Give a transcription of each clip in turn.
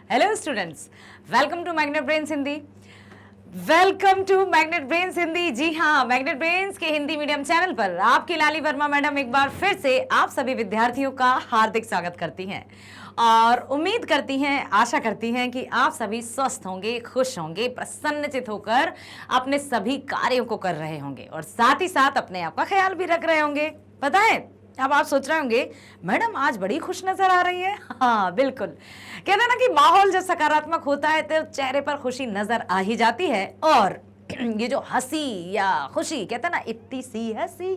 Hello students, welcome to Magnet Brains Hindi. Welcome to Magnet Brains Hindi. जी हाँ, Magnet brains के Hindi medium channel पर आपकी लाली वर्मा मैडम एक बार फिर से आप सभी विद्यार्थियों का हार्दिक स्वागत करती हैं और उम्मीद करती हैं, आशा करती हैं कि आप सभी स्वस्थ होंगे, खुश होंगे, प्रसन्नचित होकर अपने सभी कार्यों को कर रहे होंगे और साथ ही साथ अपने आप का ख्याल भी रख रहे होंगे। पता है, अब आप सोच रहे होंगे मैडम आज बड़ी खुश नजर आ रही है। हाँ बिल्कुल, कहते हैं ना कि माहौल जब सकारात्मक होता है तो चेहरे पर खुशी नजर आ ही जाती है। और ये जो हंसी या खुशी, कहते हैं ना इतनी सी हंसी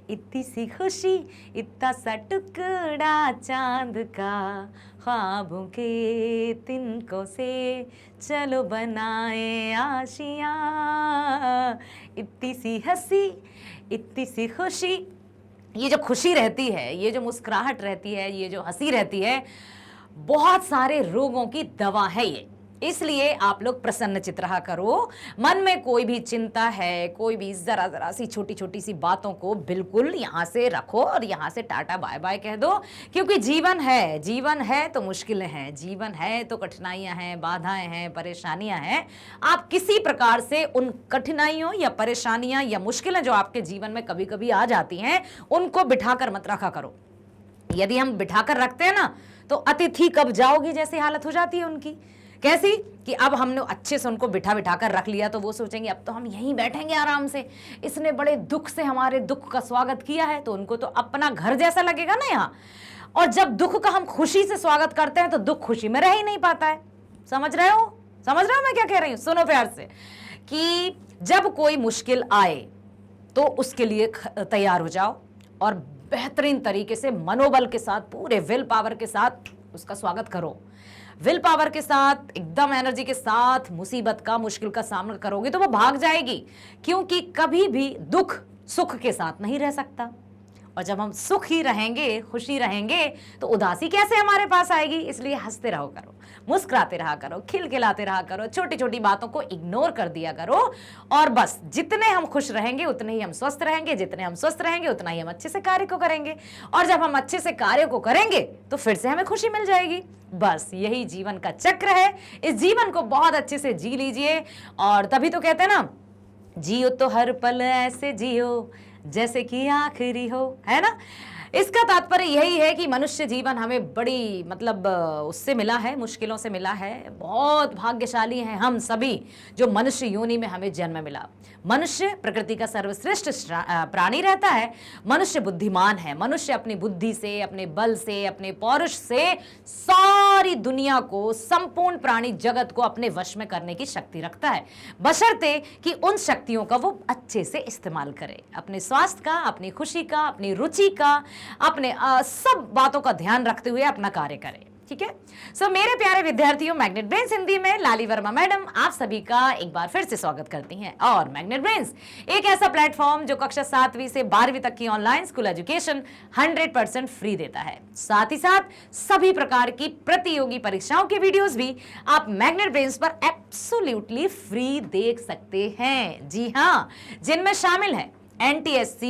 इतनी सी खुशी, इतना सा टुकड़ा चांद का, ख्वाबों के तिनकों से चलो बनाए आशियां। इतनी सी हंसी इतनी सी खुशी, ये जो खुशी रहती है, ये जो मुस्कुराहट रहती है, ये जो हंसी रहती है, बहुत सारे रोगों की दवा है ये। इसलिए आप लोग प्रसन्नचित रहा करो। मन में कोई भी चिंता है, कोई भी जरा जरा सी छोटी छोटी सी बातों को बिल्कुल यहाँ से रखो और यहाँ से टाटा बाय बाय कह दो, क्योंकि जीवन है तो मुश्किलें हैं, जीवन है तो कठिनाइयां हैं, बाधाएं हैं, परेशानियां हैं। आप किसी प्रकार से उन कठिनाइयों या परेशानियां या मुश्किलें जो आपके जीवन में कभी कभी आ जाती हैं, उनको बिठाकर मत रखा करो। यदि हम बिठाकर रखते हैं ना, तो अतिथि कब जाओगी जैसी हालत हो जाती है उनकी। कैसी कि अब हमने अच्छे से उनको बिठा बिठा कर रख लिया तो वो सोचेंगे अब तो हम यहीं बैठेंगे आराम से, इसने बड़े दुख से हमारे दुख का स्वागत किया है, तो उनको तो अपना घर जैसा लगेगा ना यहाँ। और जब दुख का हम खुशी से स्वागत करते हैं तो दुख खुशी में रह ही नहीं पाता है। समझ रहे हो मैं क्या कह रही हूँ? सुनो प्यार से कि जब कोई मुश्किल आए तो उसके लिए तैयार हो जाओ और बेहतरीन तरीके से मनोबल के साथ, पूरे विल पावर के साथ उसका स्वागत करो। विल पावर के साथ, एकदम एनर्जी के साथ मुसीबत का, मुश्किल का सामना करोगे तो वो भाग जाएगी, क्योंकि कभी भी दुख सुख के साथ नहीं रह सकता। और जब हम सुख ही रहेंगे, खुशी रहेंगे, तो उदासी कैसे हमारे पास आएगी? इसलिए हंसते रहो करो, मुस्कुराते रहा करो, खिलखिलाते रहा करो, छोटी छोटी बातों को इग्नोर कर दिया करो। और बस जितने हम खुश रहेंगे उतने ही हम स्वस्थ रहेंगे, जितने हम स्वस्थ रहेंगे उतना ही हम अच्छे से कार्य को करेंगे, और जब हम अच्छे से कार्य को करेंगे तो फिर से हमें खुशी मिल जाएगी। बस यही जीवन का चक्र है। इस जीवन को बहुत अच्छे से जी लीजिए। और तभी तो कहते हैं ना, जियो तो हर पल ऐसे जियो जैसे कि आखिरी हो, है ना। इसका तात्पर्य यही है कि मनुष्य जीवन हमें बड़ी उससे मिला है, मुश्किलों से मिला है। बहुत भाग्यशाली हैं हम सभी जो मनुष्य योनि में हमें जन्म मिला। मनुष्य प्रकृति का सर्वश्रेष्ठ प्राणी रहता है। मनुष्य बुद्धिमान है। मनुष्य अपनी बुद्धि से, अपने बल से, अपने पौरुष से सारी दुनिया को, संपूर्ण प्राणी जगत को अपने वश में करने की शक्ति रखता है, बशर्ते कि उन शक्तियों का वो अच्छे से इस्तेमाल करे, अपने स्वास्थ्य का, अपनी खुशी का, अपनी रुचि का, अपने सब बातों का ध्यान रखते हुए अपना कार्य करें। ठीक है। सो मेरे प्यारे विद्यार्थियों, मैग्नेट ब्रेन्स हिंदी में लाली वर्मा मैडम आप सभी का एक बार फिर से स्वागत करती हैं। और मैग्नेट ब्रेन्स एक ऐसा प्लेटफॉर्म जो कक्षा 7वीं से 12वीं तक की ऑनलाइन स्कूल एजुकेशन 100% फ्री देता है। साथ ही साथ सभी प्रकार की प्रतियोगी परीक्षाओं के वीडियोस भी आप मैग्नेट ब्रेन्स पर एब्सोल्युटली फ्री देख सकते हैं। जी हाँ, जिनमें शामिल है NTSC,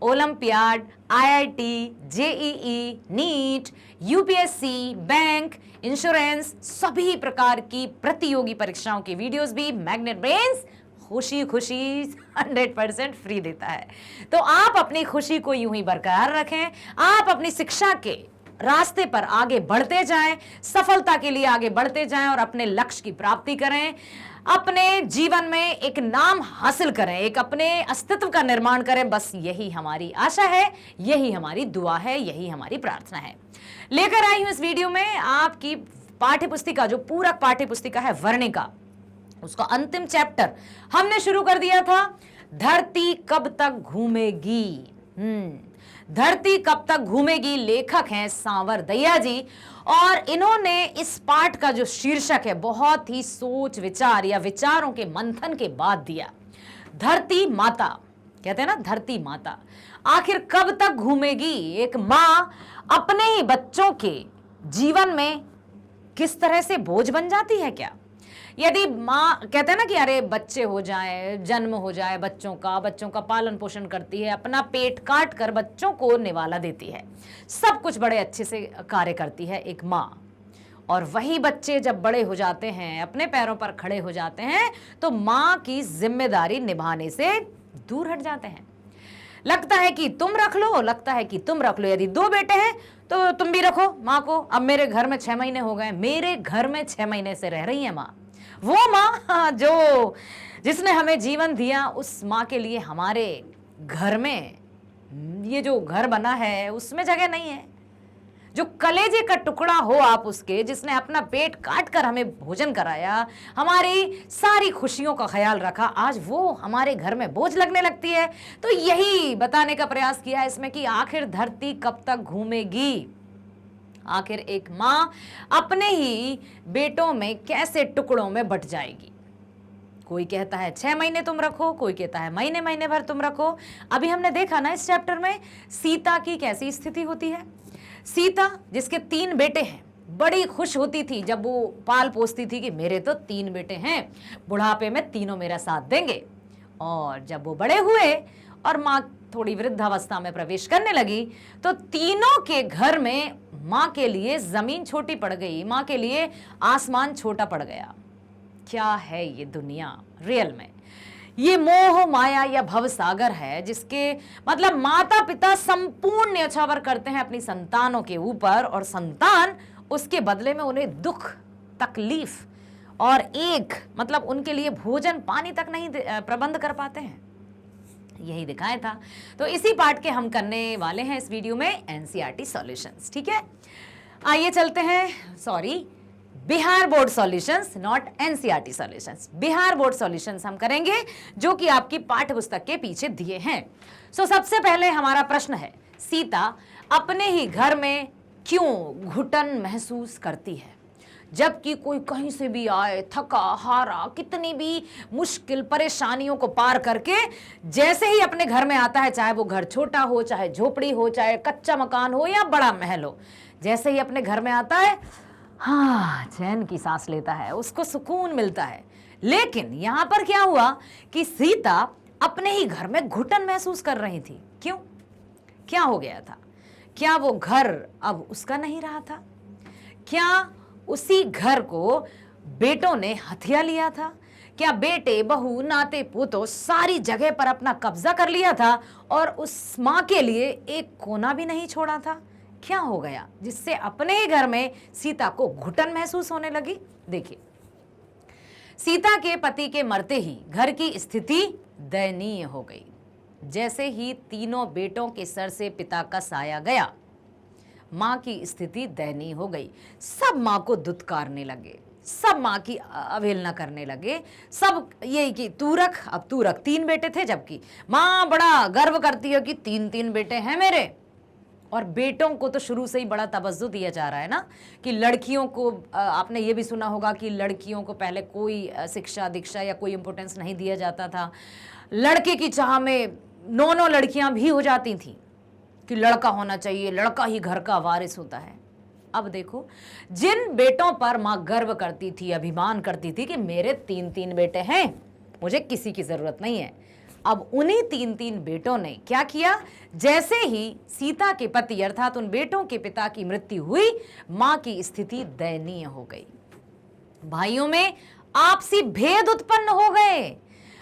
olympiad, IIT, JEE, NEET, UPSC, bank, insurance, सभी प्रकार की प्रतियोगी परीक्षाओं की वीडियोस भी मैग्नेट ब्रेन्स खुशी 100% फ्री देता है। तो आप अपनी खुशी को यूं ही बरकरार रखें, आप अपनी शिक्षा के रास्ते पर आगे बढ़ते जाएं, सफलता के लिए आगे बढ़ते जाएं और अपने लक्ष्य की प्राप्ति करें, अपने जीवन में एक नाम हासिल करें, एक अपने अस्तित्व का निर्माण करें। बस यही हमारी आशा है, यही हमारी दुआ है, यही हमारी प्रार्थना है। लेकर आई हूं इस वीडियो में आपकी पाठ्य पुस्तिका, जो पूरक पाठ्य पुस्तिका है वर्णिका, उसका अंतिम चैप्टर हमने शुरू कर दिया था, धरती कब तक घूमेगी। धरती कब तक घूमेगी। लेखक हैं सांवर दहिया जी, और इन्होंने इस पाठ का जो शीर्षक है बहुत ही सोच विचार या विचारों के मंथन के बाद दिया। धरती माता, कहते हैं ना धरती माता, आखिर कब तक घूमेगी। एक मां अपने ही बच्चों के जीवन में किस तरह से बोझ बन जाती है क्या? यदि माँ कहते हैं ना कि अरे बच्चे हो जाए, जन्म हो जाए बच्चों का पालन पोषण करती है, अपना पेट काट कर बच्चों को निवाला देती है, सब कुछ बड़े अच्छे से कार्य करती है एक माँ। और वही बच्चे जब बड़े हो जाते हैं, अपने पैरों पर खड़े हो जाते हैं, तो माँ की जिम्मेदारी निभाने से दूर हट जाते हैं। लगता है कि तुम रख लो, लगता है कि तुम रख लो। यदि 2 बेटे हैं तो तुम भी रखो माँ को। अब मेरे घर में 6 महीने हो गए, मेरे घर में 6 महीने से रह रही है माँ। वो माँ जो जिसने हमें जीवन दिया, उस माँ के लिए हमारे घर में, ये जो घर बना है उसमें जगह नहीं है। जो कलेजे का टुकड़ा हो आप उसके, जिसने अपना पेट काट कर हमें भोजन कराया, हमारी सारी खुशियों का ख्याल रखा, आज वो हमारे घर में बोझ लगने लगती है। तो यही बताने का प्रयास किया है इसमें कि आखिर धरती कब तक घूमेगी, आखिर एक माँ अपने ही बेटों में कैसे टुकड़ों में बट जाएगी। कोई कहता है 6 महीने तुम रखो, कोई कहता है महीने महीने भर तुम रखो। अभी हमने देखा ना इस चैप्टर में सीता की कैसी स्थिति होती है। सीता, जिसके 3 बेटे हैं, बड़ी खुश होती थी जब वो पाल पोसती थी कि मेरे तो 3 बेटे हैं, बुढ़ापे में तीनों मेरा साथ देंगे। और जब वो बड़े हुए और माँ थोड़ी वृद्धावस्था में प्रवेश करने लगी, तो तीनों के घर में माँ के लिए जमीन छोटी पड़ गई, माँ के लिए आसमान छोटा पड़ गया। क्या है ये दुनिया रियल में? ये मोह माया या भव सागर है, जिसके मतलब माता पिता संपूर्ण न्यौछावर करते हैं अपनी संतानों के ऊपर, और संतान उसके बदले में उन्हें दुख, तकलीफ और एक मतलब उनके लिए भोजन पानी तक नहीं प्रबंध कर पाते हैं। यही दिखाया था। तो इसी पार्ट के हम करने वाले हैं इस वीडियो में एनसीईआरटी सॉल्यूशंस। ठीक है, आइए चलते हैं। Sorry, Bihar board solutions, not NCERT solutions. Bihar board solutions हम करेंगे जो कि आपकी पाठ्य पुस्तक के पीछे दिए हैं। सबसे पहले हमारा प्रश्न है, सीता अपने ही घर में क्यों घुटन महसूस करती है? जबकि कोई कहीं से भी आए, थका हारा, कितनी भी मुश्किल परेशानियों को पार करके जैसे ही अपने घर में आता है, चाहे वो घर छोटा हो, चाहे झोपड़ी हो, चाहे कच्चा मकान हो या बड़ा महल हो, जैसे ही अपने घर में आता है, हाँ, चैन की सांस लेता है, उसको सुकून मिलता है। लेकिन यहां पर क्या हुआ कि सीता अपने ही घर में घुटन महसूस कर रही थी। क्यों? क्या हो गया था? क्या वो घर अब उसका नहीं रहा था? क्या उसी घर को बेटों ने हथिया लिया था? क्या बेटे, बहू, नाते पोतों सारी जगह पर अपना कब्जा कर लिया था और उस माँ के लिए एक कोना भी नहीं छोड़ा था? क्या हो गया जिससे अपने ही घर में सीता को घुटन महसूस होने लगी? देखिए, सीता के पति के मरते ही घर की स्थिति दयनीय हो गई। जैसे ही तीनों बेटों के सर से पिता का साया गया, माँ की स्थिति दयनीय हो गई। सब माँ को दुत्कारने लगे, सब माँ की अवहेलना करने लगे। सब यही कि तू रख, अब तू रख। 3 बेटे थे, जबकि माँ बड़ा गर्व करती है कि 3 बेटे हैं मेरे। और बेटों को तो शुरू से ही बड़ा तवज्जो दिया जा रहा है ना, कि लड़कियों को, आपने ये भी सुना होगा कि लड़कियों को पहले कोई शिक्षा दीक्षा या कोई इम्पोर्टेंस नहीं दिया जाता था। लड़के की चाह में 9 लड़कियां भी हो जाती थीं कि लड़का होना चाहिए, लड़का ही घर का वारिस होता है। अब देखो, जिन बेटों पर माँ गर्व करती थी, अभिमान करती थी कि मेरे 3 बेटे हैं, मुझे किसी की जरूरत नहीं है, अब उन्हीं 3 बेटों ने क्या किया? जैसे ही सीता के पति अर्थात उन बेटों के पिता की मृत्यु हुई, मां की स्थिति दयनीय हो गई। भाइयों में आपसी भेद उत्पन्न हो गए,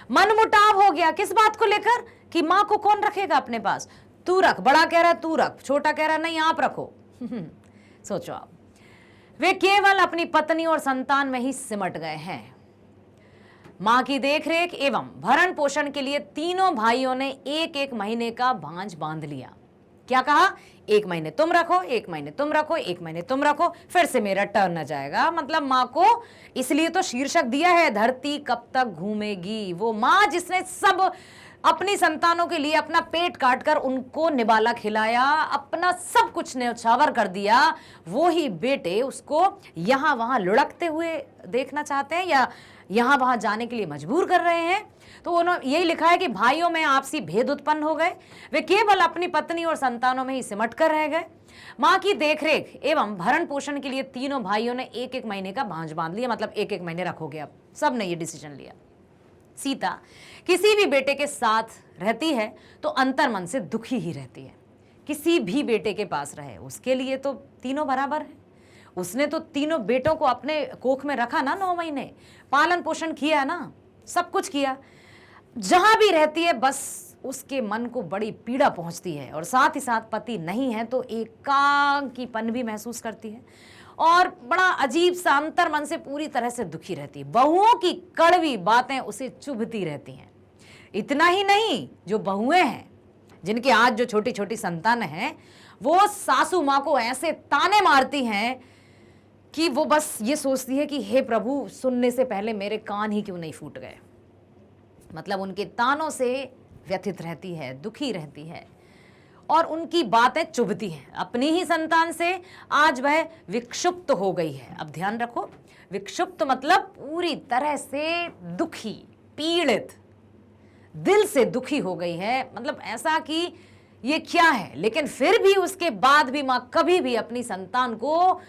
मनमुटाव हो गया। किस बात को लेकर? कि मां को कौन रखेगा अपने पास? तू रख, बड़ा कह रहा है तू रख, छोटा कह रहा है नहीं आप रखो। सोचो आप, वे केवल अपनी पत्नी और संतान में ही सिमट गए हैं। मां की देखरेख एवं भरण पोषण के लिए तीनों भाइयों ने 1-1 महीने का भांज बांध लिया। क्या कहा? 1 महीने तुम रखो, 1 महीने तुम रखो, 1 महीने तुम रखो, फिर से मेरा टर्न आ जाएगा। मतलब मां को इसलिए तो शीर्षक दिया है, धरती कब तक घूमेगी। वो मां जिसने सब अपनी संतानों के लिए अपना पेट काटकर उनको निवाला खिलाया, अपना सब कुछ न्यौछावर कर दिया, वो ही बेटे उसको यहां वहां लुढ़कते हुए देखना चाहते हैं या यहां वहां जाने के लिए मजबूर कर रहे हैं। तो उन्होंने यही लिखा है कि भाइयों में आपसी भेद उत्पन्न हो गए, वे केवल अपनी पत्नी और संतानों में ही सिमट कर रह गए। मां की देखरेख एवं भरण पोषण के लिए तीनों भाइयों ने 1-1 महीने का भांज बांध लिया। मतलब 1-1 महीने रखोगे, अब सब ने ये डिसीजन लिया। सीता किसी भी बेटे के साथ रहती है तो अंतर मन से दुखी ही रहती है। किसी भी बेटे के पास रहे, उसके लिए तो तीनों बराबर है, उसने तो तीनों बेटों को अपने कोख में रखा ना, 9 महीने पालन पोषण किया ना, सब कुछ किया। जहां भी रहती है बस उसके मन को बड़ी पीड़ा पहुंचती है, और साथ ही साथ पति नहीं है तो एकांकीपन भी महसूस करती है और बड़ा अजीब सा अंतर मन से पूरी तरह से दुखी रहती है। बहुओं की कड़वी बातें उसे चुभती रहती हैं। इतना ही नहीं, जो बहुएं हैं जिनके आज जो छोटी छोटी संतान हैं, वो सासू माँ को ऐसे ताने मारती हैं कि वो बस ये सोचती है कि हे प्रभु, सुनने से पहले मेरे कान ही क्यों नहीं फूट गए। मतलब उनके तानों से व्यथित रहती है, दुखी रहती है और उनकी बातें चुभती हैं। अपनी ही संतान से आज वह विक्षुब्ध हो गई है। अब ध्यान रखो, विक्षुब्ध मतलब पूरी तरह से दुखी, पीड़ित, दिल से दुखी हो गई है। मतलब ऐसा कि ये क्या है, लेकिन फिर भी उसके बाद भी माँ कभी भी अपनी संतान को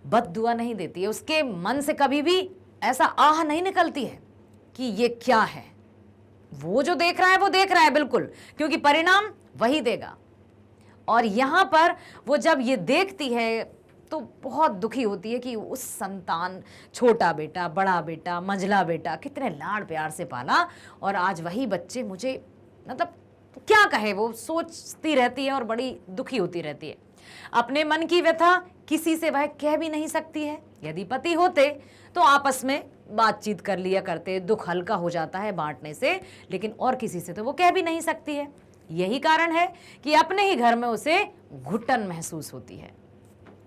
बद्दुआ नहीं देती है। उसके मन से कभी भी ऐसा आह नहीं निकलती है कि ये क्या है। वो जो देख रहा है वो देख रहा है बिल्कुल, क्योंकि परिणाम वही देगा। और यहां पर वो जब ये देखती है तो बहुत दुखी होती है कि उस संतान, छोटा बेटा, बड़ा बेटा, मंझला बेटा, कितने लाड़ प्यार से पाला और आज वही बच्चे मुझे, मतलब क्या कहे, वो सोचती रहती है और बड़ी दुखी होती रहती है। अपने मन की व्यथा किसी से वह कह भी नहीं सकती है। यदि पति होते तो आपस में बातचीत कर लिया करते, दुख हल्का हो जाता है बांटने से, लेकिन और किसी से तो वो कह भी नहीं सकती है। यही कारण है कि अपने ही घर में उसे घुटन महसूस होती है।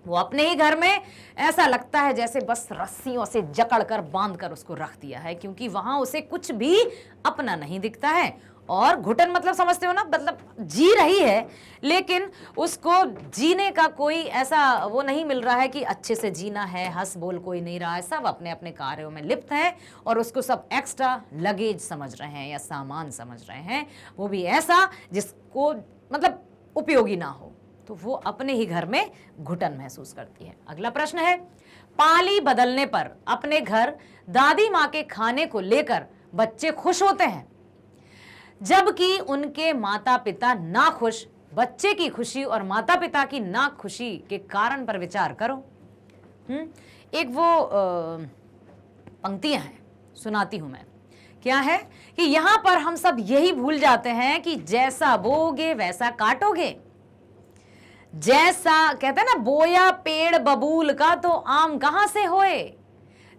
वो अपने ही घर में ऐसा लगता है जैसे बस रस्सियों से जकड़ कर बांध कर उसको रख दिया है, क्योंकि वहां उसे कुछ भी अपना नहीं दिखता है। और घुटन मतलब समझते हो ना, मतलब जी रही है लेकिन उसको जीने का कोई ऐसा वो नहीं मिल रहा है कि अच्छे से जीना है, हंस बोल कोई नहीं रहा है, सब अपने अपने कार्यों में लिप्त हैं और उसको सब एक्स्ट्रा लगेज समझ रहे हैं या सामान समझ रहे हैं, वो भी ऐसा जिसको मतलब उपयोगी ना हो। तो वो अपने ही घर में घुटन महसूस करती है। अगला प्रश्न है, पाली बदलने पर अपने घर दादी माँ के खाने को लेकर बच्चे खुश होते हैं, जबकि उनके माता पिता ना खुश। बच्चे की खुशी और माता पिता की ना खुशी के कारण पर विचार करो। एक वो पंक्तियां हैं, सुनाती हूं मैं। क्या है कि यहां पर हम सब यही भूल जाते हैं कि जैसा बोगे वैसा काटोगे। जैसा कहते हैं ना, बोया पेड़ बबूल का तो आम कहां से होए।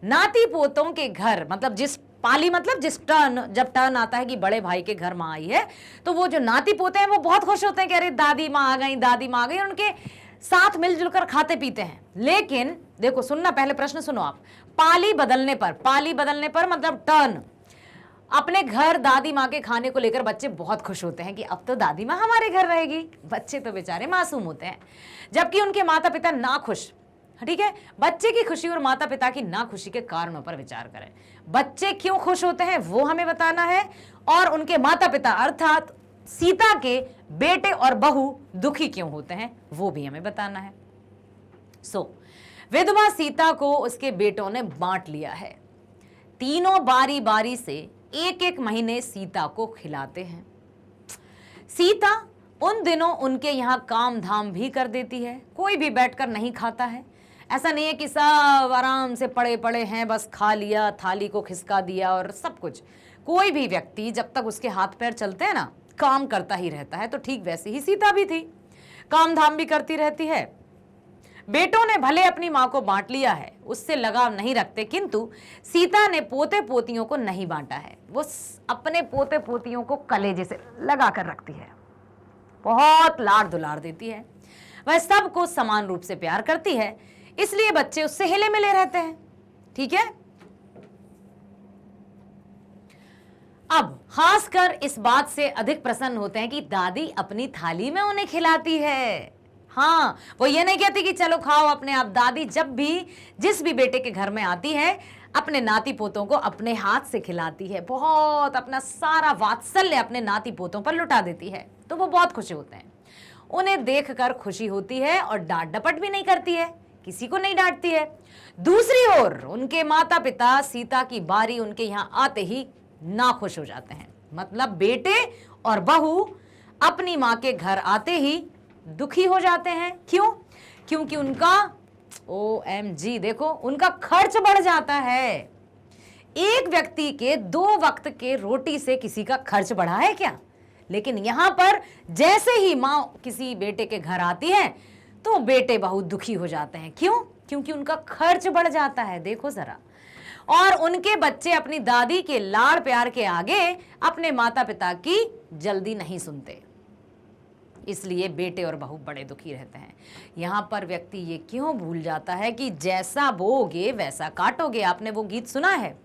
नाती पोतों के घर, मतलब जिस पाली, मतलब जिस टर्न, जब टर्न आता है कि बड़े भाई के घर माँ आई है, तो वो जो नाती पोते हैं वो बहुत खुश होते हैं कि अरे दादी माँ आ गई, दादी माँ आ गई, और उनके साथ मिलजुल कर खाते पीते हैं। लेकिन देखो, सुनना, पहले प्रश्न सुनो आप। पाली बदलने पर मतलब टर्न, अपने घर दादी माँ के खाने को लेकर बच्चे बहुत खुश होते हैं कि अब तो दादी माँ हमारे घर रहेगी। बच्चे तो बेचारे मासूम होते हैं, जबकि उनके माता पिता ना खुश। ठीक है, बच्चे की खुशी और माता पिता की ना खुशी के कारणों पर विचार करें। बच्चे क्यों खुश होते हैं वो हमें बताना है, और उनके माता पिता अर्थात सीता के बेटे और बहू दुखी क्यों होते हैं वो भी हमें बताना है। विधवा सीता को उसके बेटों ने बांट लिया है। तीनों बारी बारी से एक एक महीने सीता को खिलाते हैं। सीता उन दिनों उनके यहाँ काम धाम भी कर देती है, कोई भी बैठकर नहीं खाता है। ऐसा नहीं है कि सब आराम से पड़े पड़े हैं, बस खा लिया, थाली को खिसका दिया और सब कुछ। कोई भी व्यक्ति जब तक उसके हाथ पैर चलते हैं ना, काम करता ही रहता है। तो ठीक वैसे ही सीता भी थी, काम धाम भी करती रहती है। बेटों ने भले अपनी माँ को बांट लिया है, उससे लगाव नहीं रखते, किंतु सीता ने पोते पोतियों को नहीं बांटा है। वो अपने पोते पोतियों को कलेजे से लगा कर रखती है, बहुत लाड़ दुलार देती है। वह सबको समान रूप से प्यार करती है, इसलिए बच्चे उससे हिले मिले रहते हैं। ठीक है, अब खासकर इस बात से अधिक प्रसन्न होते हैं कि दादी अपनी थाली में उन्हें खिलाती है। हाँ, वो ये नहीं कहती कि चलो खाओ अपने आप। दादी जब भी जिस भी बेटे के घर में आती है, अपने नाती पोतों को अपने हाथ से खिलाती है, बहुत अपना सारा वात्सल्य अपने नाती पोतों पर लुटा देती है। तो वो बहुत खुश होते हैं, उन्हें देखकर खुशी होती है और डांट डपट भी नहीं करती है, किसी को नहीं डांटती है। दूसरी ओर उनके माता पिता सीता की बारी उनके यहाँ आते ही नाखुश हो जाते हैं। मतलब बेटे और बहू अपनी माँ के घर आते ही दुखी हो जाते हैं। क्यों? क्योंकि उनका OMG, देखो उनका खर्च बढ़ जाता है। एक व्यक्ति के 2 वक्त के रोटी से किसी का खर्च बढ़ा है क्या? लेकिन यहां पर जैसे ही मां किसी बेटे के घर आती है तो बेटे बहुत दुखी हो जाते हैं। क्यों? क्योंकि उनका खर्च बढ़ जाता है। देखो जरा, और उनके बच्चे अपनी दादी के लाड़ प्यार के आगे अपने माता पिता की जल्दी नहीं सुनते, इसलिए बेटे और बहू बड़े दुखी रहते हैं। यहां पर व्यक्ति ये क्यों भूल जाता है कि जैसा बोओगे वैसा काटोगे। आपने वो गीत सुना है,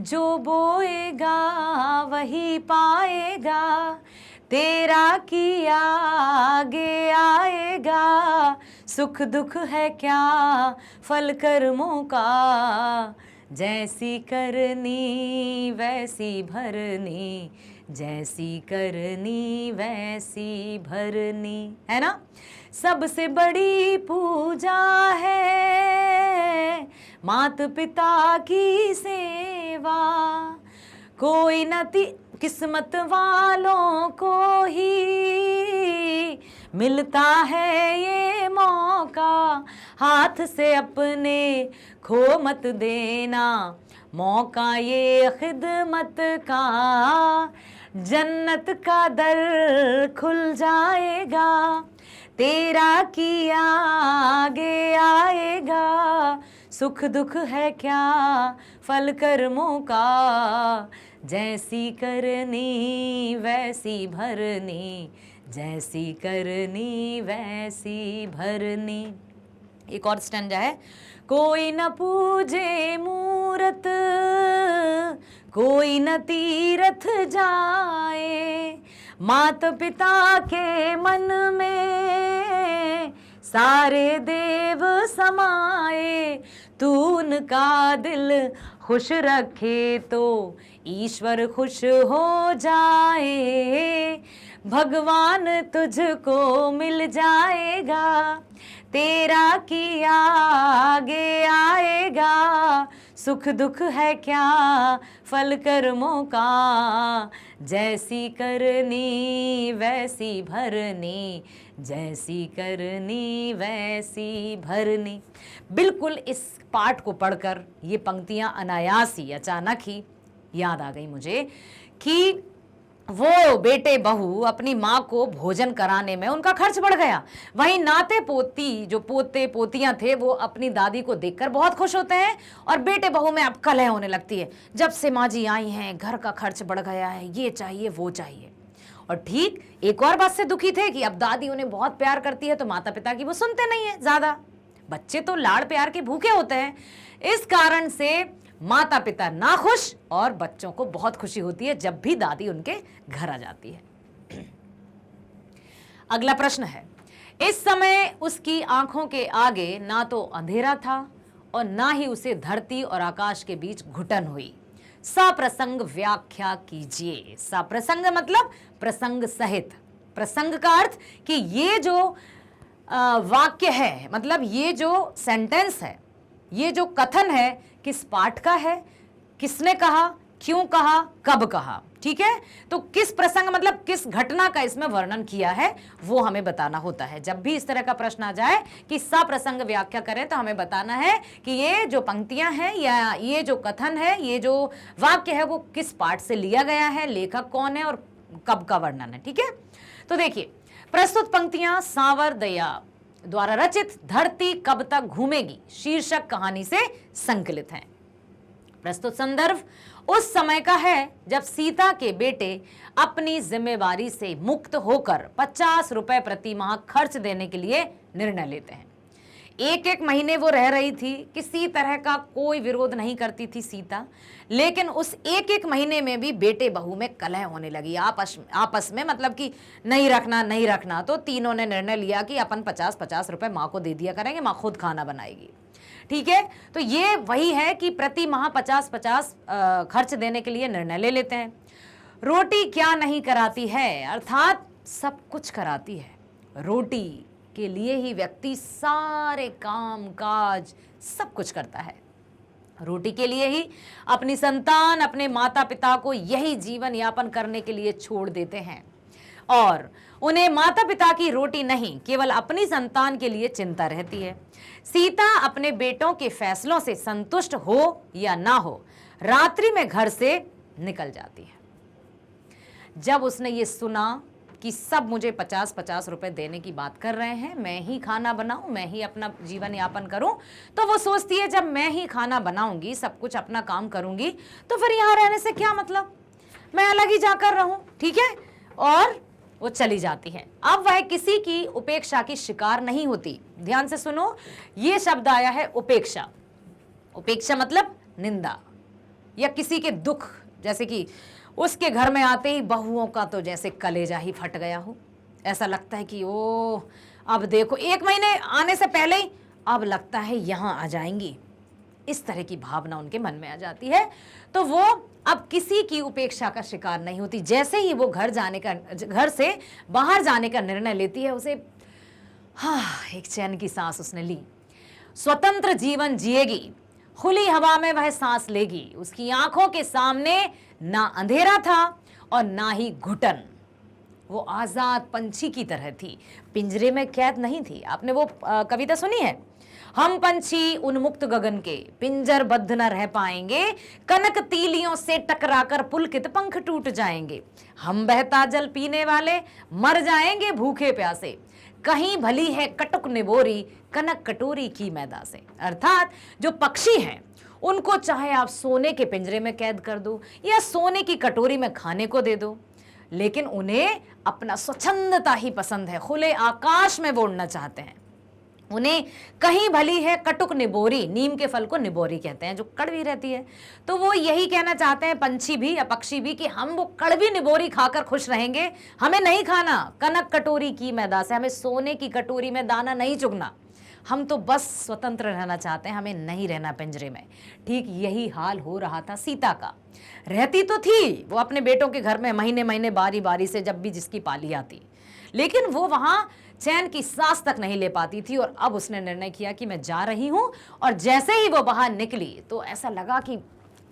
जो बोएगा वही पाएगा, तेरा किया आगे आएगा, सुख दुख है क्या फल कर्मों का, जैसी करनी वैसी भरनी, जैसी करनी वैसी भरनी, है ना। सबसे बड़ी पूजा है मात पिता की सेवा, कोई न किस्मत वालों को ही मिलता है ये मौका, हाथ से अपने खो मत देना, मौका ये खिदमत का, जन्नत का दर खुल जाएगा, तेरा किया आगे आएगा, सुख दुख है क्या फल कर्मों का, जैसी करनी वैसी भरनी, जैसी करनी वैसी भरनी। एक और स्टैंजा है, कोई न पूजे मूरत, कोई न तीरथ जाए, माता पिता के मन में सारे देव समाए, तू उनका दिल खुश रखे तो ईश्वर खुश हो जाए, भगवान तुझको मिल जाएगा, तेरा किया आगे आएगा, सुख दुख है क्या फल कर्मों का, जैसी करनी वैसी भरनी, जैसी करनी वैसी भरनी। बिल्कुल इस पाठ को पढ़कर ये पंक्तियां अनायास ही, अचानक ही याद आ गई मुझे कि वो बेटे बहू अपनी माँ को भोजन कराने में उनका खर्च बढ़ गया, वहीं नाते पोती जो पोते पोतियां थे वो अपनी दादी को देखकर बहुत खुश होते हैं, और बेटे बहू में अब कलह होने लगती है, जब से माँ जी आई हैं घर का खर्च बढ़ गया है, ये चाहिए वो चाहिए। और ठीक एक और बात से दुखी थे कि अब दादी उन्हें बहुत प्यार करती है तो माता पिता की वो सुनते नहीं है ज्यादा, बच्चे तो लाड़ प्यार के भूखे होते हैं, इस कारण से माता पिता नाखुश और बच्चों को बहुत खुशी होती है जब भी दादी उनके घर आ जाती है। अगला प्रश्न है, इस समय उसकी आंखों के आगे ना तो अंधेरा था और ना ही उसे धरती और आकाश के बीच घुटन हुई, सप्रसंग व्याख्या कीजिए। सप्रसंग मतलब प्रसंग सहित, प्रसंग का अर्थ कि ये जो वाक्य है, मतलब ये जो सेंटेंस है, ये जो कथन है किस पाठ का है, किसने कहा, क्यों कहा, कब कहा, ठीक है। तो किस प्रसंग मतलब किस घटना का इसमें वर्णन किया है वो हमें बताना होता है। जब भी इस तरह का प्रश्न आ जाए कि सप्रसंग व्याख्या करें तो हमें बताना है कि ये जो पंक्तियां हैं या ये जो कथन है, ये जो वाक्य है वो किस पाठ से लिया गया है, लेखक कौन है और कब का वर्णन है, ठीक है। तो देखिए, प्रस्तुत पंक्तियां सांवर दया द्वारा रचित धरती कब तक घूमेगी शीर्षक कहानी से संकलित हैं। प्रस्तुत संदर्भ उस समय का है जब सीता के बेटे अपनी जिम्मेवारी से मुक्त होकर 50 रुपए प्रति माह खर्च देने के लिए निर्णय लेते हैं। एक एक महीने वो रह रही थी, किसी तरह का कोई विरोध नहीं करती थी सीता, लेकिन उस एक एक महीने में भी बेटे बहू में कलह होने लगी आपस में, मतलब कि नहीं रखना। तो तीनों ने निर्णय लिया कि अपन 50-50 रुपए माँ को दे दिया करेंगे, माँ खुद खाना बनाएगी, ठीक है। तो ये वही है कि प्रति माह 50-50 खर्च देने के लिए निर्णय ले लेते हैं। रोटी क्या नहीं कराती है, अर्थात सब कुछ कराती है। रोटी के लिए ही व्यक्ति सारे काम काज सब कुछ करता है, रोटी के लिए ही अपनी संतान, अपने माता पिता को यही जीवन यापन करने के लिए छोड़ देते हैं। और उन्हें माता पिता की रोटी नहीं, केवल अपनी संतान के लिए चिंता रहती है। सीता अपने बेटों के फैसलों से संतुष्ट हो या ना हो, रात्रि में घर से निकल जाती है। जब उसने ये सुना कि सब मुझे 50-50 रुपए देने की बात कर रहे हैं, मैं ही खाना बनाऊं, मैं ही अपना जीवन यापन करूं, तो वो सोचती है जब मैं ही खाना बनाऊंगी, सब कुछ अपना काम करूंगी, तो फिर यहां रहने से क्या मतलब, मैं अलग ही जाकर रहूं, ठीक है। और वो चली जाती है। अब वह किसी की उपेक्षा की शिकार नहीं होती। ध्यान से सुनो, ये शब्द आया है उपेक्षा। उपेक्षा मतलब निंदा या किसी के दुख, जैसे कि उसके घर में आते ही बहुओं का तो जैसे कलेजा ही फट गया हो, ऐसा लगता है कि ओ अब देखो, 1 महीने आने से पहले ही अब लगता है यहां आ जाएंगी, इस तरह की भावना उनके मन में आ जाती है। तो वो अब किसी की उपेक्षा का शिकार नहीं होती। जैसे ही वो घर से बाहर जाने का निर्णय लेती है, उसे एक चैन की सांस उसने ली। स्वतंत्र जीवन जिएगी, खुली हवा में वह सांस लेगी। उसकी आंखों के सामने ना अंधेरा था और ना ही घुटन। वो आजाद पंछी की तरह थी, पिंजरे में कैद नहीं थी। आपने वो कविता सुनी है, हम पंछी उन्मुक्त गगन के, पिंजरबद्ध न रह पाएंगे, कनक तीलियों से टकराकर पुलकित पंख टूट जाएंगे। हम बहता जल पीने वाले मर जाएंगे भूखे प्यासे, कहीं भली है कटुक निबोरी कनक कटोरी की मैदा से। अर्थात जो पक्षी हैं उनको चाहे आप सोने के पिंजरे में कैद कर दो या सोने की कटोरी में खाने को दे दो, लेकिन उन्हें अपना स्वच्छंदता ही पसंद है, खुले आकाश में वो उड़ना चाहते हैं। उन्हें कहीं भली है कटुक निबोरी, नीम के फल को निबोरी कहते हैं जो कड़वी रहती है, तो वो यही कहना चाहते हैं पंछी भी या पक्षी भी कि हम वो कड़वी निबोरी खाकर खुश रहेंगे, हमें नहीं खाना कनक कटोरी की मैदा से, हमें सोने की कटोरी में दाना नहीं चुगना, हम तो बस स्वतंत्र रहना चाहते हैं, हमें नहीं रहना पिंजरे में। ठीक यही हाल हो रहा था सीता का। रहती तो थी वो अपने बेटों के घर में महीने महीने बारी बारी से, जब भी जिसकी पाली आती, लेकिन वो वहां चैन की सांस तक नहीं ले पाती थी। और अब उसने निर्णय किया कि मैं जा रही हूं, और जैसे ही वो बाहर निकली तो ऐसा लगा कि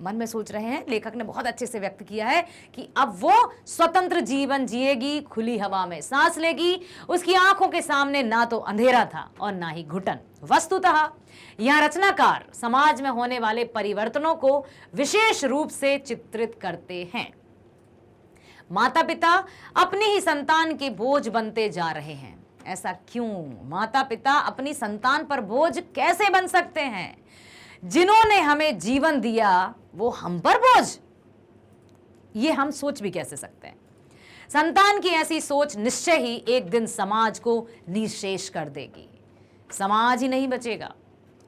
मन में सोच रहे हैं, लेखक ने बहुत अच्छे से व्यक्त किया है कि अब वो स्वतंत्र जीवन जिएगी, खुली हवा में सांस लेगी। उसकी आंखों के सामने ना तो अंधेरा था और ना ही घुटन। वस्तुतः यहां रचनाकार समाज में होने वाले परिवर्तनों को विशेष रूप से चित्रित करते हैं। माता पिता अपनी ही संतान के बोझ बनते जा रहे हैं। ऐसा क्यों? माता पिता अपनी संतान पर बोझ कैसे बन सकते हैं? जिन्होंने हमें जीवन दिया वो हम पर बोझ, ये हम सोच भी कैसे सकते हैं? संतान की ऐसी सोच निश्चय ही एक दिन समाज को निःशेष कर देगी, समाज ही नहीं बचेगा।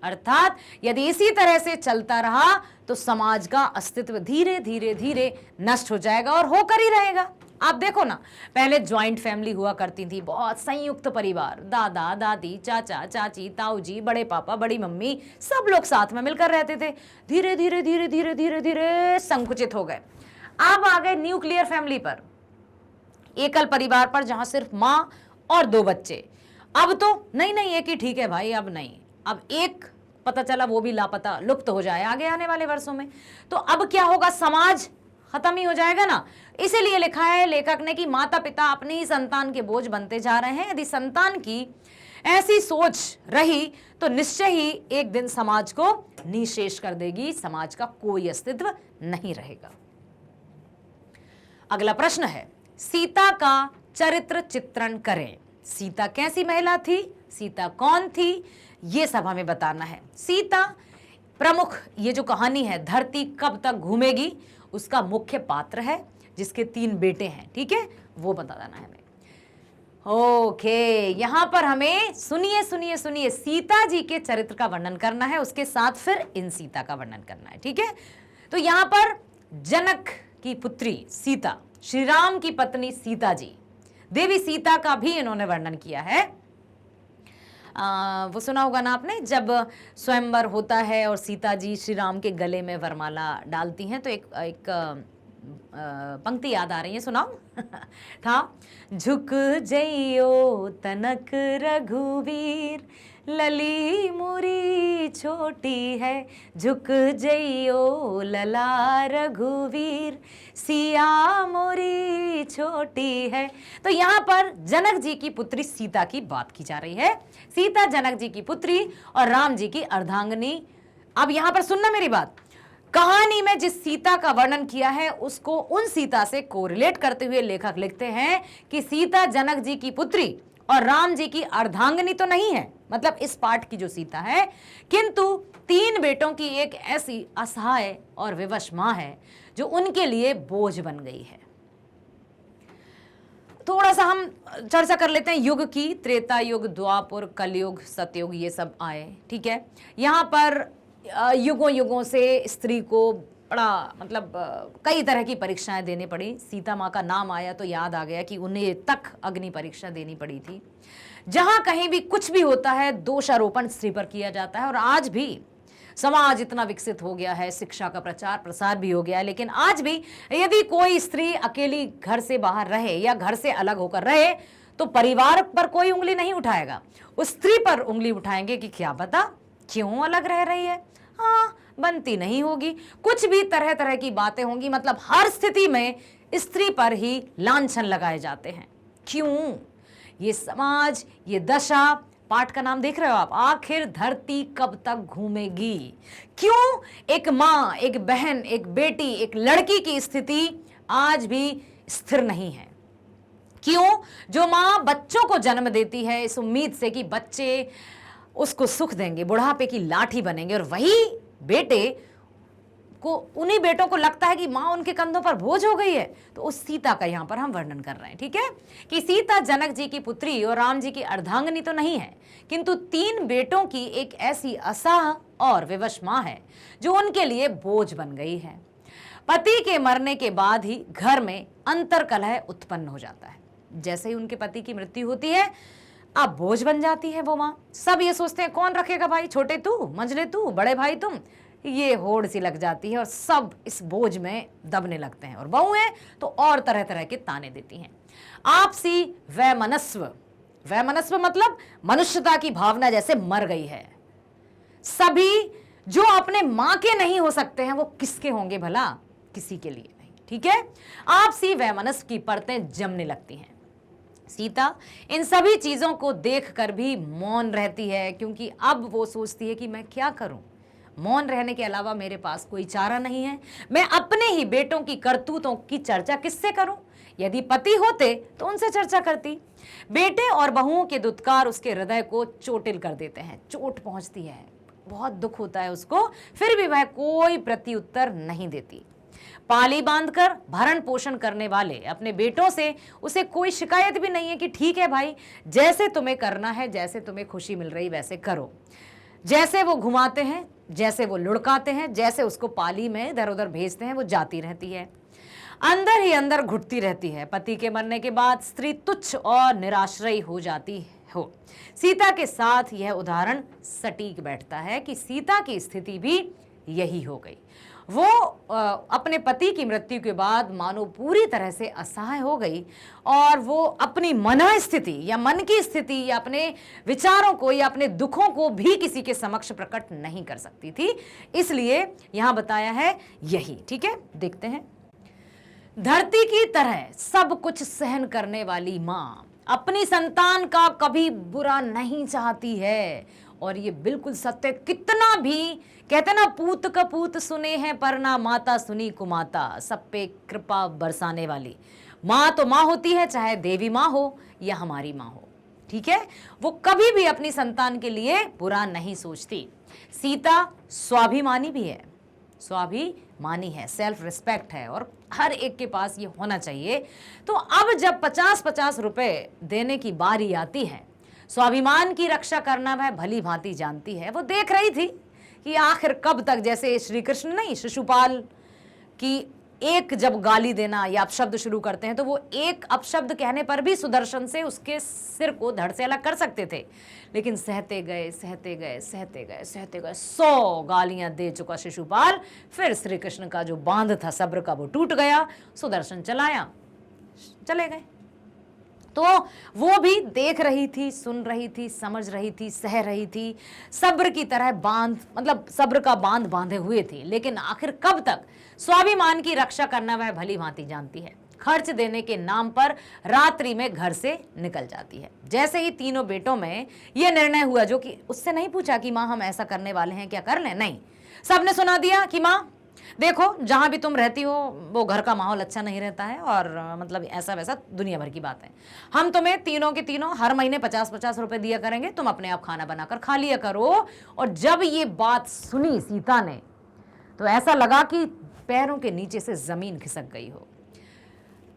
अर्थात यदि इसी तरह से चलता रहा तो समाज का अस्तित्व धीरे धीरे धीरे नष्ट हो जाएगा और होकर ही रहेगा। आप देखो ना, पहले ज्वाइंट फैमिली हुआ करती थी, बहुत संयुक्त परिवार, दादा दादी चाचा चाची ताऊ जी बड़े पापा बड़ी मम्मी सब लोग साथ में मिलकर रहते थे। धीरे धीरे धीरे धीरे धीरे धीरे संकुचित हो गए। अब आ गए न्यूक्लियर फैमिली पर, एकल परिवार पर, जहां सिर्फ माँ और 2 बच्चे। अब तो नहीं एक ही ठीक है भाई, अब नहीं, अब एक पता चला वो भी लापता, लुप्त हो जाए आगे आने वाले वर्षों में, तो अब क्या होगा? समाज खत्म ही हो जाएगा ना। इसीलिए लिखा है लेखक ने कि माता पिता अपनी ही संतान के बोझ बनते जा रहे हैं। यदि संतान की ऐसी सोच रही तो निश्चय ही एक दिन समाज को निःशेष कर देगी, समाज का कोई अस्तित्व नहीं रहेगा। अगला प्रश्न है, सीता का चरित्र चित्रण करें। सीता कैसी महिला थी, सीता कौन थी, ये सब हमें बताना है। सीता प्रमुख, ये जो कहानी है धरती कब तक घूमेगी, उसका मुख्य पात्र है, जिसके 3 बेटे हैं, ठीक है, वो बता देना है हमें। ओके, यहां पर हमें सुनिए सुनिए सुनिए सीता जी के चरित्र का वर्णन करना है, उसके साथ फिर इन सीता का वर्णन करना है, ठीक है। तो यहां पर जनक की पुत्री सीता, श्री राम की पत्नी सीता जी, देवी सीता का भी इन्होंने वर्णन किया है। वो सुना होगा ना आपने, जब स्वयंवर होता है और सीता जी श्री राम के गले में वरमाला डालती हैं, तो एक पंक्ति याद आ रही है, सुनाओ था, झुक जइयो तनक रघुवीर, लली मुरी छोटी है, झुक जइयो लला रघुवीर, सिया मोरी छोटी है। तो यहां पर जनक जी की पुत्री सीता की बात की जा रही है। सीता जनक जी की पुत्री और राम जी की अर्धांगिनी। अब यहां पर सुनना मेरी बात, कहानी में जिस सीता का वर्णन किया है उसको उन सीता से कोरिलेट करते हुए लेखक लिखते हैं कि सीता जनक जी की पुत्री और राम जी की अर्धांगिनी तो नहीं है, मतलब इस पाठ की जो सीता है, किंतु 3 बेटों की एक ऐसी असहाय और विवश मां है जो उनके लिए बोझ बन गई है। थोड़ा सा हम चर्चा कर लेते हैं युग की। त्रेता युग, द्वापर, कलयुग, सतयुग, ये सब आए, ठीक है। यहां पर युगों युगों से स्त्री को बड़ा मतलब कई तरह की परीक्षाएं देनी पड़ी। सीता माँ का नाम आया तो याद आ गया कि उन्हें तक अग्नि परीक्षा देनी पड़ी थी। जहां कहीं भी कुछ भी होता है दोषारोपण स्त्री पर किया जाता है। और आज भी समाज इतना विकसित हो गया है, शिक्षा का प्रचार प्रसार भी हो गया है, लेकिन आज भी यदि कोई स्त्री अकेली घर से बाहर रहे या घर से अलग होकर रहे तो परिवार पर कोई उंगली नहीं उठाएगा, उस स्त्री पर उंगली उठाएंगे कि क्या पता क्यों अलग रह रही है, हाँ बनती नहीं होगी, कुछ भी तरह तरह की बातें होंगी। मतलब हर स्थिति में स्त्री पर ही लांछन लगाए जाते हैं। क्यों? ये समाज, ये दशा, पाठ का नाम देख रहे हो आप, आखिर धरती कब तक घूमेगी? क्यों एक मां, एक बहन, एक बेटी, एक लड़की की स्थिति आज भी स्थिर नहीं है? क्यों? जो मां बच्चों को जन्म देती है इस उम्मीद से कि बच्चे उसको सुख देंगे, बुढ़ापे की लाठी बनेंगे, और वही बेटे को, उन्हीं बेटों को लगता है कि मां उनके कंधों पर बोझ हो गई है। तो उस सीता का यहां पर हम वर्णन कर रहे हैं, ठीक है, कि सीता जनक जी की पुत्री और राम जी की अर्धांगिनी तो नहीं है, किंतु 3 बेटों की एक ऐसी असहाय और विवश मां है जो उनके लिए बोझ बन गई है। पति के मरने के बाद ही घर में अंतर्कलह उत्पन्न हो जाता है। जैसे ही उनके पति की मृत्यु होती है अब बोझ बन जाती है वो मां। सब ये सोचते हैं कौन रखेगा भाई, छोटे तू, मंझले तू, बड़े भाई तुम, ये होड़ सी लग जाती है और सब इस बोझ में दबने लगते हैं। और बहुएं तो और तरह तरह के ताने देती हैं। आपसी वैमनस्व, वैमनस्व मतलब मनुष्यता की भावना जैसे मर गई है। सभी जो अपने मां के नहीं हो सकते हैं वो किसके होंगे भला? किसी के लिए नहीं, ठीक है। आपसी वैमनस्व की परतें जमने लगती हैं। सीता इन सभी चीजों को देखकर भी मौन रहती है, क्योंकि अब वो सोचती है कि मैं क्या करूं, मौन रहने के अलावा मेरे पास कोई चारा नहीं है। मैं अपने ही बेटों की करतूतों की चर्चा किससे करूं? यदि पति होते तो उनसे चर्चा करती। बेटे और बहुओं के दुत्कार उसके हृदय को चोटिल कर देते हैं, चोट पहुंचती है, बहुत दुख होता है उसको, फिर भी वह कोई प्रत्युत्तर नहीं देती। पाली बांधकर भरण पोषण करने वाले अपने बेटों से उसे कोई शिकायत भी नहीं है कि ठीक है भाई, जैसे तुम्हें करना है, जैसे तुम्हें खुशी मिल रही वैसे करो। जैसे वो घुमाते हैं, जैसे वो लुढ़काते हैं, जैसे उसको पाली में इधर उधर भेजते हैं, वो जाती रहती है, अंदर ही अंदर घुटती रहती है। पति के मरने के बाद स्त्री तुच्छ और निराश्रयी हो जाती हो। सीता के साथ यह उदाहरण सटीक बैठता है कि सीता की स्थिति भी यही हो गई। वो अपने पति की मृत्यु के बाद मानो पूरी तरह से असहाय हो गई और वो अपनी मन स्थिति या मन की स्थिति या अपने विचारों को या अपने दुखों को भी किसी के समक्ष प्रकट नहीं कर सकती थी। इसलिए यहां बताया है यही, ठीक है। देखते हैं, धरती की तरह सब कुछ सहन करने वाली मां अपनी संतान का कभी बुरा नहीं चाहती है, और ये बिल्कुल सत्य। कितना भी कहते ना, पूत कपूत सुने हैं पर ना माता सुनी कुमाता, सब पे कृपा बरसाने वाली माँ तो माँ होती है, चाहे देवी माँ हो या हमारी माँ हो, ठीक है। वो कभी भी अपनी संतान के लिए बुरा नहीं सोचती। सीता स्वाभिमानी भी है, स्वाभिमानी है, सेल्फ रिस्पेक्ट है, और हर एक के पास ये होना चाहिए। तो अब जब 50-50 रुपए देने की बारी आती है, स्वाभिमान की रक्षा करना वह भली भांति जानती है। वो देख रही थी कि आखिर कब तक, जैसे श्री कृष्ण नहीं, शिशुपाल की एक जब गाली देना या अपशब्द शुरू करते हैं तो वो एक अपशब्द कहने पर भी सुदर्शन से उसके सिर को धड़ से अलग कर सकते थे, लेकिन सहते गए सहते गए सहते गए सहते गए, 100 गालियां दे चुका शिशुपाल। फिर श्री कृष्ण का जो बांध था सब्र का वो टूट गया, सुदर्शन चले गए। तो वो भी देख रही थी, सुन रही थी, समझ रही थी, सह रही थी, सब्र की तरह मतलब सब्र का बांध बांधे हुए थी। लेकिन आखिर कब तक स्वाभिमान की रक्षा करना वह भली भांति जानती है। खर्च देने के नाम पर रात्रि में घर से निकल जाती है। जैसे ही तीनों बेटों में यह निर्णय हुआ, जो कि उससे नहीं पूछा कि माँ हम ऐसा करने वाले हैं, क्या कर लें, नहीं, सबने सुना दिया कि माँ देखो जहां भी तुम रहती हो वो घर का माहौल अच्छा नहीं रहता है, और मतलब ऐसा वैसा दुनिया भर की बात है। हम तुम्हें तीनों के तीनों हर महीने 50-50 रुपए दिया करेंगे, तुम अपने आप खाना बनाकर खा लिया करो। और जब ये बात सुनी सीता ने तो ऐसा लगा कि पैरों के नीचे से जमीन खिसक गई हो,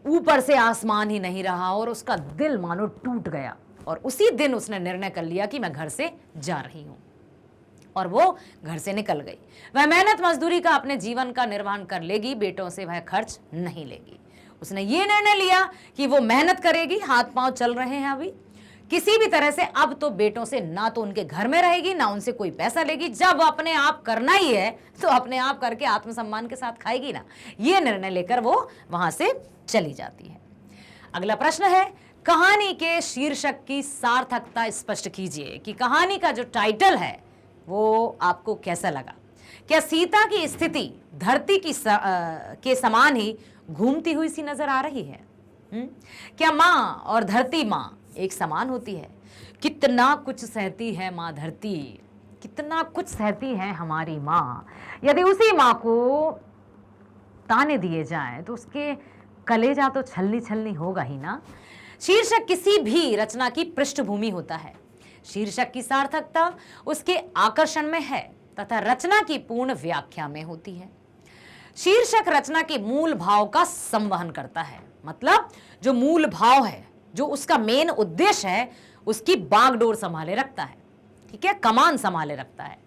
ऊपर से आसमान ही नहीं रहा, और उसका दिल मानो टूट गया। और उसी दिन उसने निर्णय कर लिया कि मैं घर से जा रही हूं, और वो घर से निकल गई। वह मेहनत मजदूरी का अपने जीवन का निर्वहन कर लेगी, बेटों से वह खर्च नहीं लेगी। उसने ये निर्णय लिया कि वो मेहनत करेगी, हाथ पांव चल रहे हैं अभी, किसी भी तरह से अब तो बेटों से ना तो उनके घर में रहेगी, ना उनसे कोई पैसा लेगी। जब अपने आप करना ही है तो अपने आप करके आत्मसम्मान के साथ खाएगी ना। ये निर्णय लेकर वो वहां से चली जाती है। अगला प्रश्न है, कहानी के शीर्षक की सार्थकता स्पष्ट कीजिए कि कहानी का जो टाइटल है वो आपको कैसा लगा। क्या सीता की स्थिति धरती की के समान ही घूमती हुई सी नजर आ रही है? क्या माँ और धरती माँ एक समान होती है? कितना कुछ सहती है माँ धरती, कितना कुछ सहती है हमारी माँ। यदि उसी माँ को ताने दिए जाएं तो उसके कलेजा तो छलनी छलनी होगा ही ना। शीर्षक किसी भी रचना की पृष्ठभूमि होता है। शीर्षक की सार्थकता उसके आकर्षण में है तथा रचना की पूर्ण व्याख्या में होती है। शीर्षक रचना के मूल भाव का संवहन करता है, मतलब जो मूल भाव है, जो उसका मेन उद्देश्य है, उसकी बागडोर संभाले रखता है, ठीक है, कमान संभाले रखता है।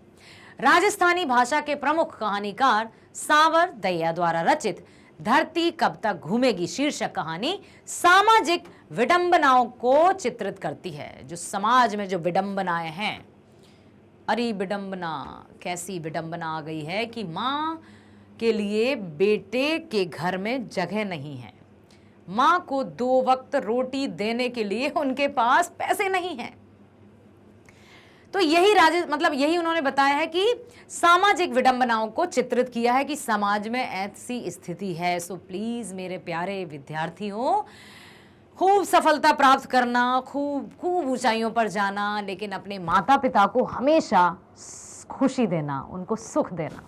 राजस्थानी भाषा के प्रमुख कहानीकार सांवर दैया द्वारा रचित धरती कब तक घूमेगी शीर्षक कहानी सामाजिक विडंबनाओं को चित्रित करती है। जो समाज में जो विडंबनाएं हैं, अरे विडंबना, कैसी विडंबना आ गई है कि माँ के लिए बेटे के घर में जगह नहीं है, माँ को 2 वक्त रोटी देने के लिए उनके पास पैसे नहीं हैं। तो यही यही उन्होंने बताया है कि सामाजिक विडंबनाओं को चित्रित किया है कि समाज में ऐसी स्थिति है। सो प्लीज मेरे प्यारे विद्यार्थियों, खूब सफलता प्राप्त करना, खूब ऊंचाइयों पर जाना, लेकिन अपने माता पिता को हमेशा खुशी देना, उनको सुख देना।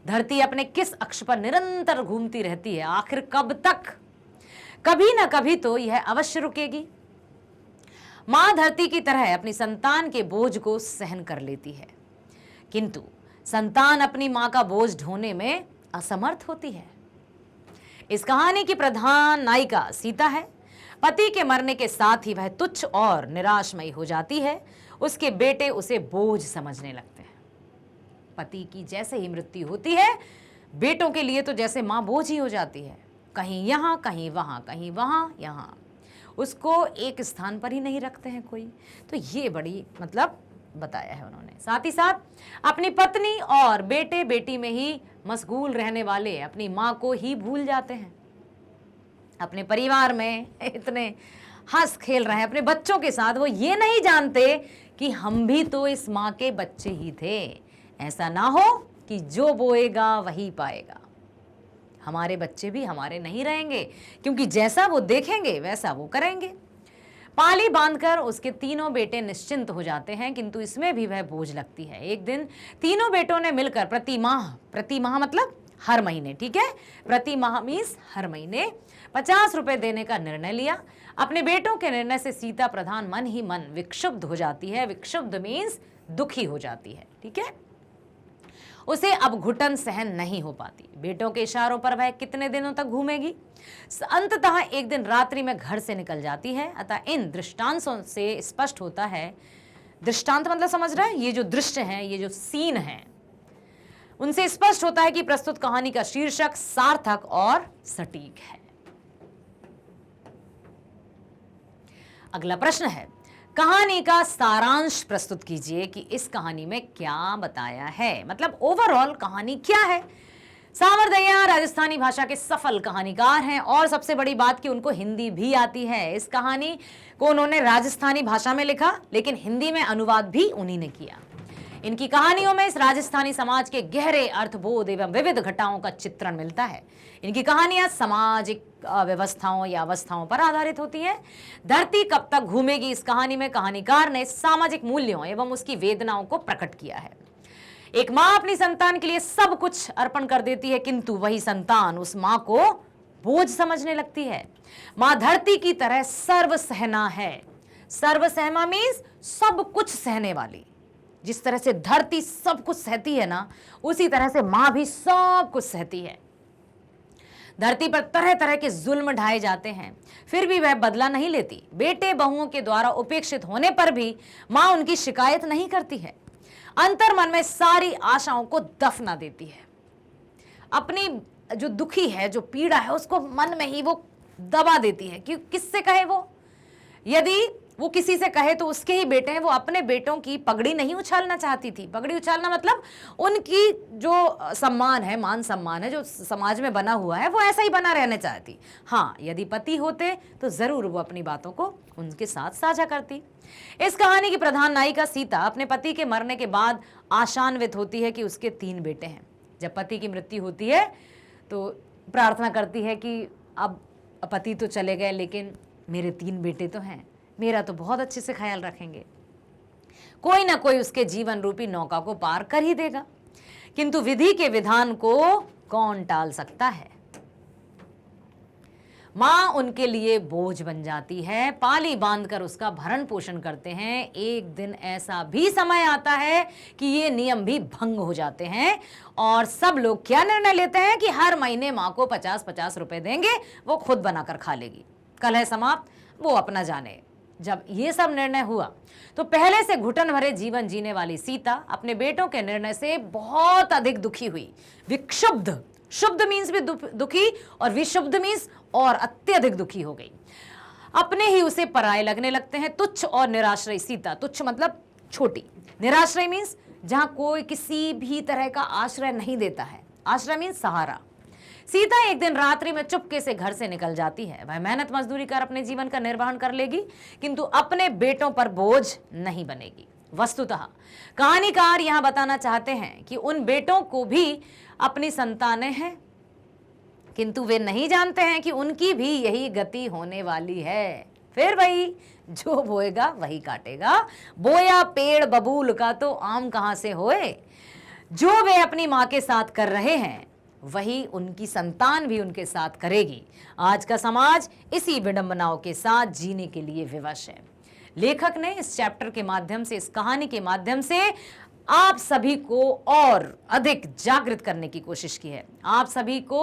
धरती अपने किस अक्ष पर निरंतर घूमती रहती है, आखिर कब तक? कभी ना कभी तो यह अवश्य रुकेगी। मां धरती की तरह अपनी संतान के बोझ को सहन कर लेती है, किंतु संतान अपनी मां का बोझ ढोने में असमर्थ होती है। इस कहानी की प्रधान नायिका सीता है। पति के मरने के साथ ही वह तुच्छ और निराशमयी हो जाती है। उसके बेटे उसे बोझ समझने लगते हैं। पति की जैसे ही मृत्यु होती है, बेटों के लिए तो जैसे मां बोझ ही हो जाती है, कहीं यहाँ कहीं वहां, कहीं वहां यहाँ, उसको एक स्थान पर ही नहीं रखते हैं कोई। तो ये बड़ी बताया है उन्होंने। साथ ही साथ अपनी पत्नी और बेटे बेटी में ही मशगूल रहने वाले अपनी माँ को ही भूल जाते हैं। अपने परिवार में इतने हंस खेल रहे हैं अपने बच्चों के साथ, वो ये नहीं जानते कि हम भी तो इस माँ के बच्चे ही थे। ऐसा ना हो कि जो बोएगा वही पाएगा। हमारे बच्चे भी हमारे नहीं रहेंगे, क्योंकि जैसा वो देखेंगे वैसा वो करेंगे। पाली बांधकर उसके तीनों बेटे निश्चिंत हो जाते हैं, किंतु इसमें भी वह बोझ लगती है। एक दिन तीनों बेटों ने मिलकर प्रति माह मतलब हर महीने, ठीक है, प्रति माह मीन्स हर महीने 50 रुपए देने का निर्णय लिया। अपने बेटों के निर्णय से सीता प्रधान मन ही मन विक्षुब्ध हो जाती है। विक्षुब्ध मीन्स दुखी हो जाती है, ठीक है। उसे अब घुटन सहन नहीं हो पाती। बेटों के इशारों पर वह कितने दिनों तक घूमेगी? अंततः एक दिन रात्रि में घर से निकल जाती है। अतः इन दृष्टांतों से स्पष्ट होता है, दृष्टांत मतलब समझ रहा है, ये जो दृश्य हैं, ये जो सीन हैं, उनसे स्पष्ट होता है कि प्रस्तुत कहानी का शीर्षक सार्थक और सटीक है। अगला प्रश्न है, कहानी का सारांश प्रस्तुत कीजिए कि इस कहानी में क्या बताया है। मतलब ओवरऑल कहानी क्या है, सावर दहिया राजस्थानी भाषा के सफल कहानीकार हैं और सबसे बड़ी बात कि उनको हिंदी भी आती है। इस कहानी को उन्होंने राजस्थानी भाषा में लिखा, लेकिन हिंदी में अनुवाद भी उन्हीं ने किया। इनकी कहानियों में इस राजस्थानी समाज के गहरे अर्थबोध एवं विविध घटनाओं का चित्रण मिलता है। इनकी कहानियां सामाजिक व्यवस्थाओं या अवस्थाओं पर आधारित होती हैं। धरती कब तक घूमेगी इस कहानी में कहानीकार ने सामाजिक मूल्यों एवं उसकी वेदनाओं को प्रकट किया है। एक माँ अपनी संतान के लिए सब कुछ अर्पण कर देती है, किंतु वही संतान उस माँ को बोझ समझने लगती है। माँ धरती की तरह सर्वसहना है। सर्वसहमा मीन्स सब कुछ सहने वाली। जिस तरह से धरती सब कुछ सहती है ना, उसी तरह से माँ भी सब कुछ सहती है। धरती पर तरह तरह के जुल्म ढाए जाते हैं, फिर भी वह बदला नहीं लेती। बेटे बहुओं के द्वारा उपेक्षित होने पर भी माँ उनकी शिकायत नहीं करती है। अंतर मन में सारी आशाओं को दफना देती है। अपनी जो दुखी है, जो पीड़ा है, उसको मन में ही वो दबा देती है कि किससे कहे वो। यदि वो किसी से कहे तो उसके ही बेटे हैं। वो अपने बेटों की पगड़ी नहीं उछालना चाहती थी। पगड़ी उछालना मतलब उनकी जो सम्मान है, मान सम्मान है जो समाज में बना हुआ है, वो ऐसा ही बना रहना चाहती। हाँ, यदि पति होते तो जरूर वो अपनी बातों को उनके साथ साझा करती। इस कहानी की प्रधान नायिका सीता अपने पति के मरने के बाद आशान्वित होती है कि उसके 3 बेटे हैं। जब पति की मृत्यु होती है तो प्रार्थना करती है कि अब पति तो चले गए, लेकिन मेरे 3 बेटे तो हैं, मेरा तो बहुत अच्छे से ख्याल रखेंगे। कोई ना कोई उसके जीवन रूपी नौका को पार कर ही देगा। किंतु विधि के विधान को कौन टाल सकता है। मां उनके लिए बोझ बन जाती है, पाली बांधकर उसका भरण पोषण करते हैं। एक दिन ऐसा भी समय आता है कि ये नियम भी भंग हो जाते हैं और सब लोग क्या निर्णय लेते हैं कि हर महीने मां को 50-50 रुपए देंगे, वो खुद बनाकर खा लेगी। कलह समाप्त, वो अपना जाने। जब ये सब निर्णय हुआ तो पहले से घुटन भरे जीवन जीने वाली सीता अपने बेटों के निर्णय से बहुत अधिक दुखी हुई। विक्षुब्ध, शुद्ध मीन्स भी दुखी और विशुद्ध मीन्स और अत्यधिक दुखी हो गई। अपने ही उसे पराये लगने लगते हैं। तुच्छ और निराश्रय सीता, तुच्छ मतलब छोटी, निराश्रय मीन्स जहां कोई किसी भी तरह का आश्रय नहीं देता है। आश्रय मीन्स सहारा। सीता एक दिन रात्रि में चुपके से घर से निकल जाती है। वह मेहनत मजदूरी कर अपने जीवन का निर्वहन कर लेगी, किंतु अपने बेटों पर बोझ नहीं बनेगी। वस्तुतः कहानीकार यहां बताना चाहते हैं कि उन बेटों को भी अपनी संतानें हैं, किंतु वे नहीं जानते हैं कि उनकी भी यही गति होने वाली है। फिर वही जो बोएगा वही काटेगा। बोया पेड़ बबूल का तो आम कहां से होए। जो वे अपनी मां के साथ कर रहे हैं वही उनकी संतान भी उनके साथ करेगी। आज का समाज इसी विडंबनाओं के साथ जीने के लिए विवश है। लेखक ने इस चैप्टर के माध्यम से, इस कहानी के माध्यम से आप सभी को और अधिक जागृत करने की कोशिश की है। आप सभी को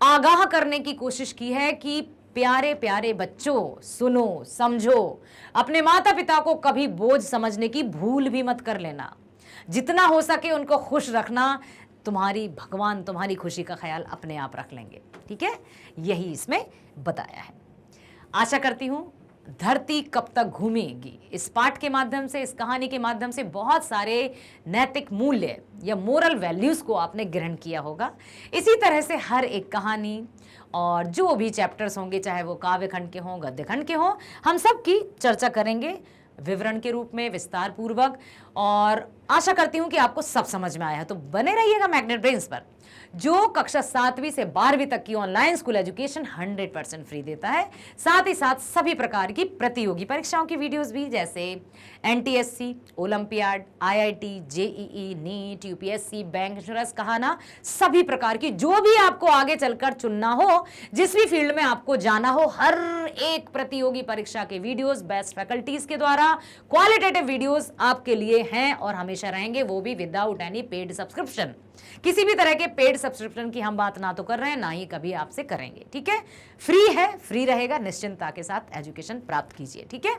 आगाह करने की कोशिश की है कि प्यारे प्यारे बच्चों, सुनो, समझो। अपने माता पिता को कभी बोझ समझने की भूल भी मत कर लेना। जितना हो सके उनको खुश रखना। भगवान तुम्हारी खुशी का ख्याल अपने आप रख लेंगे। ठीक है, यही इसमें बताया है। आशा करती हूं धरती कब तक घूमेगी इस पाठ के माध्यम से, इस कहानी के माध्यम से बहुत सारे नैतिक मूल्य या मोरल वैल्यूज को आपने ग्रहण किया होगा। इसी तरह से हर एक कहानी और जो भी चैप्टर्स होंगे, चाहे वो काव्य खंड के हों, गद्य खंड के हों, हम सब की चर्चा करेंगे विवरण के रूप में, विस्तार पूर्वक। और आशा करती हूं कि आपको सब समझ में आया है। तो बने रहिएगा मैग्नेट ब्रेन्स पर, जो कक्षा 7वीं से 12वीं तक की ऑनलाइन स्कूल एजुकेशन 100% फ्री देता है। साथ ही साथ सभी प्रकार की प्रतियोगी परीक्षाओं की वीडियोस भी, जैसे NTSC, olympiad, IIT, JEE, NEET, UPSC, bank insurance, कहाना, सभी प्रकार की जो भी आपको आगे चलकर चुनना हो, जिस भी फील्ड में आपको जाना हो, हर एक प्रतियोगी परीक्षा के वीडियोस बेस्ट फैकल्टीज के द्वारा क्वालिटेटिव वीडियोस आपके लिए हैं और हमेशा रहेंगे, वो भी विदाउट एनी पेड सब्सक्रिप्शन। किसी भी तरह के पेड सब्सक्रिप्शन की हम बात ना तो कर रहे हैं, ना ही कभी आपसे करेंगे। ठीक है, फ्री है, फ्री रहेगा। निश्चिंतता के साथ एजुकेशन प्राप्त कीजिए। ठीक है,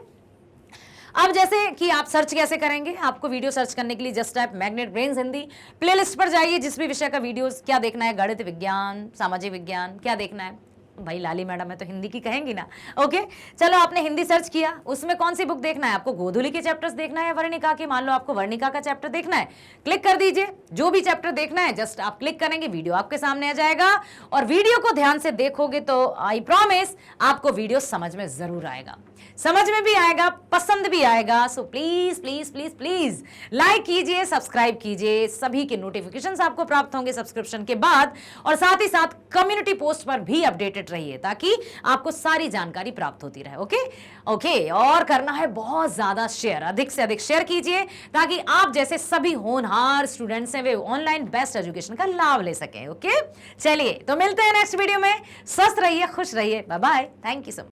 अब जैसे कि आप सर्च कैसे करेंगे, आपको वीडियो सर्च करने के लिए just type magnet Brains Hindi, playlist पर जाइए। जिस भी विषय का वीडियोस, क्या देखना है, गणित, विज्ञान, सामाजिक विज्ञान, क्या देखना है, भाई लाली मैडम है तो हिंदी की कहेंगी ना। ओके, चलो आपने हिंदी सर्च किया, उसमें कौन सी बुक देखना है आपको? गोधूली के चैप्टर्स देखना है या वर्णिका की? मान लो आपको वर्णिका का चैप्टर देखना है, क्लिक कर दीजिए। जो भी चैप्टर देखना है जस्ट आप क्लिक करेंगे, वीडियो आपके सामने आ जाएगा। और वीडियो को ध्यान से देखोगे तो आई प्रॉमिस आपको वीडियो समझ में जरूर आएगा, समझ में भी आएगा, पसंद भी आएगा। So please please please please like कीजिए, सब्सक्राइब कीजिए, सभी के नोटिफिकेशंस आपको प्राप्त होंगे सब्सक्रिप्शन के बाद। और साथ ही साथ कम्युनिटी पोस्ट पर भी अपडेटेड रहिए ताकि आपको सारी जानकारी प्राप्त होती रहे। ओके ओके, और करना है बहुत ज्यादा शेयर, अधिक से अधिक शेयर कीजिए ताकि आप जैसे सभी होनहार स्टूडेंट्स हैं वे ऑनलाइन बेस्ट एजुकेशन का लाभ ले सकें। ओके, चलिए तो मिलते हैं नेक्स्ट वीडियो में। स्वस्थ रहिए, खुश रहिए, bye bye, thank you so much.